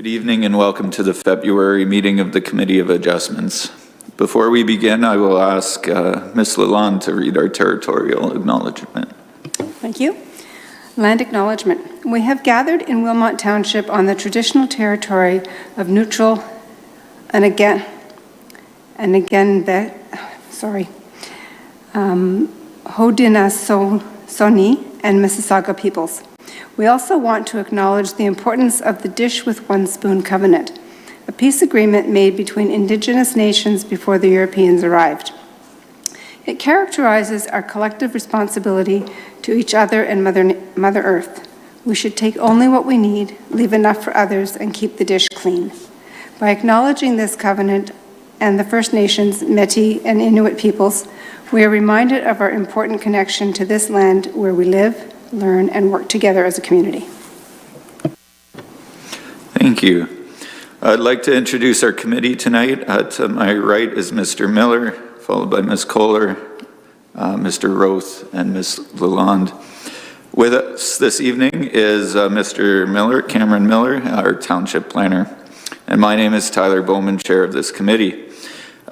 Good evening and welcome to the February meeting of the Committee of Adjustments. Before we begin, I will ask Ms. Lalonde to read our territorial acknowledgement. Thank you. Land acknowledgement. We have gathered in Wilmot Township on the traditional territory of Haudenosaunee and Mississauga peoples. We also want to acknowledge the importance of the Dish with One Spoon Covenant, a peace agreement made between Indigenous nations before the Europeans arrived. It characterizes our collective responsibility to each other and Mother Earth. We should take only what we need, leave enough for others, and keep the dish clean. By acknowledging this covenant and the First Nations, Métis, and Inuit peoples, we are reminded of our important connection to this land where we live, learn, and work together as a community. Thank you. I'd like to introduce our committee tonight. To my right is Mr. Miller, followed by Ms. Kohler, Mr. Roth, and Ms. Lalonde. With us this evening is Mr. Miller, Cameron Miller, our Township Planner. And my name is Tyler Bowman, Chair of this committee.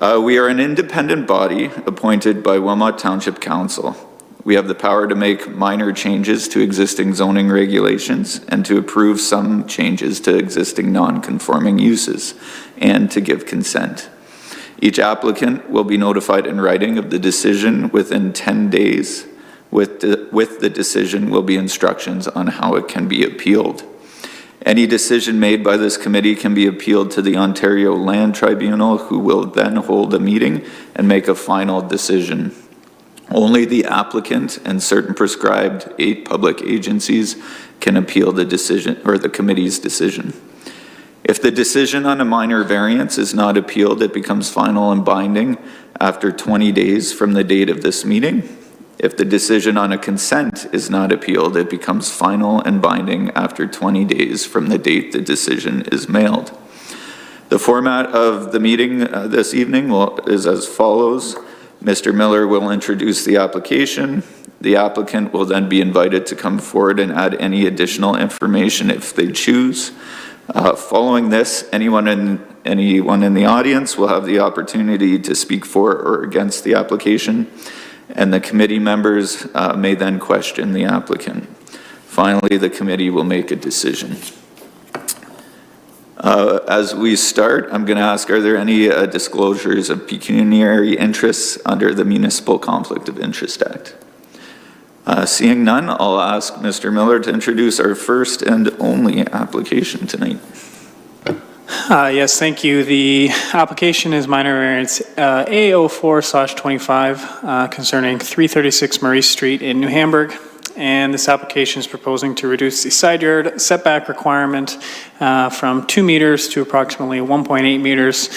We are an independent body appointed by Wilmot Township Council. We have the power to make minor changes to existing zoning regulations and to approve some changes to existing non-conforming uses and to give consent. Each applicant will be notified in writing of the decision within 10 days. With the decision will be instructions on how it can be appealed. Any decision made by this committee can be appealed to the Ontario Land Tribunal, who will then hold a meeting and make a final decision. Only the applicant and certain prescribed 8 public agencies can appeal the decision or the committee's decision. If the decision on a minor variance is not appealed, it becomes final and binding after 20 days from the date of this meeting. If the decision on a consent is not appealed, it becomes final and binding after 20 days from the date the decision is mailed. The format of the meeting this evening is as follows. Mr. Miller will introduce the application. The applicant will then be invited to come forward and add any additional information if they choose. Following this, anyone in the audience will have the opportunity to speak for or against the application, and the committee members may then question the applicant. Finally, the committee will make a decision. As we start, I'm going to ask, are there any disclosures of pecuniary interests under the Municipal Conflict of Interest Act? Seeing none, I'll ask Mr. Miller to introduce our first and only application tonight. Yes, thank you. The application is minor variance A04/25 concerning 336 Maurice Street in New Hamburg. And this application is proposing to reduce the side yard setback requirement from 2 meters to approximately 1.8 meters,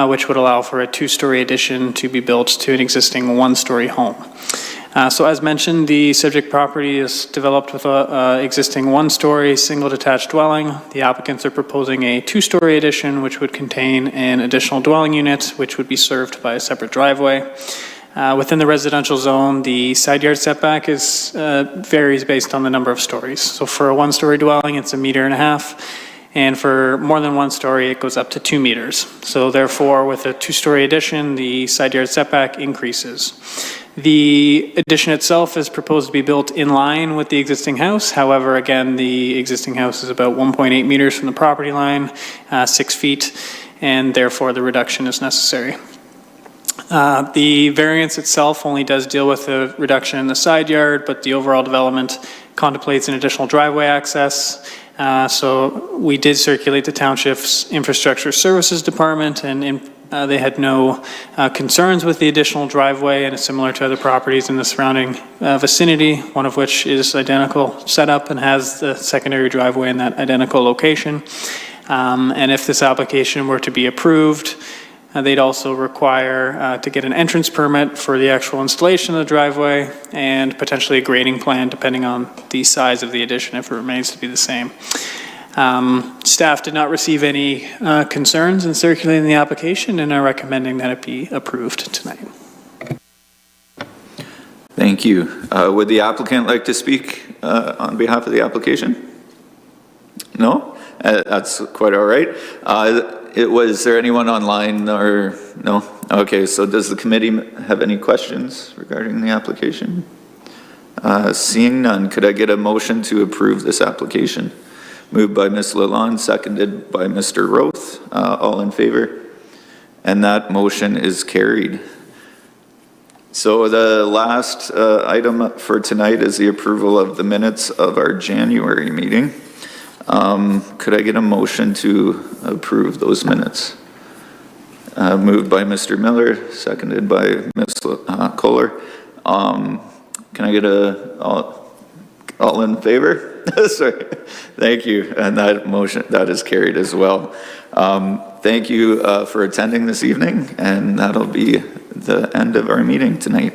which would allow for a 2-story addition to be built to an existing 1-story home. So as mentioned, the subject property is developed with an existing 1-story single detached dwelling. The applicants are proposing a 2-story addition, which would contain an additional dwelling unit, which would be served by a separate driveway. Within the residential zone, the side yard setback varies based on the number of stories. So for a 1-story dwelling, it's 1.5 meters, and for more than 1 story, it goes up to 2 meters. So therefore, with a 2-story addition, the side yard setback increases. The addition itself is proposed to be built in line with the existing house. However, again, the existing house is about 1.8 meters from the property line, 6 feet, and therefore the reduction is necessary. The variance itself only does deal with the reduction in the side yard, but the overall development contemplates an additional driveway access. So we did circulate the Township's Infrastructure Services Department, and they had no concerns with the additional driveway, and it's similar to other properties in the surrounding vicinity, one of which is identical setup and has the secondary driveway in that identical location. And if this application were to be approved, they'd also require to get an entrance permit for the actual installation of the driveway and potentially a grading plan depending on the size of the addition if it remains to be the same. Staff did not receive any concerns in circulating the application and are recommending that it be approved tonight. Thank you. Would the applicant like to speak on behalf of the application? No? That's quite all right. Was there anyone online or no? Okay, so does the committee have any questions regarding the application? Seeing none, could I get a motion to approve this application? Moved by Ms. Lalonde, seconded by Mr. Roth. All in favor? And that motion is carried. So the last item for tonight is the approval of the minutes of our January meeting. Could I get a motion to approve those minutes? Moved by Mr. Miller, seconded by Ms. Kohler. Can I get all in favor? Sorry. Thank you. And that motion, that is carried as well. Thank you for attending this evening, and that'll be the end of our meeting tonight.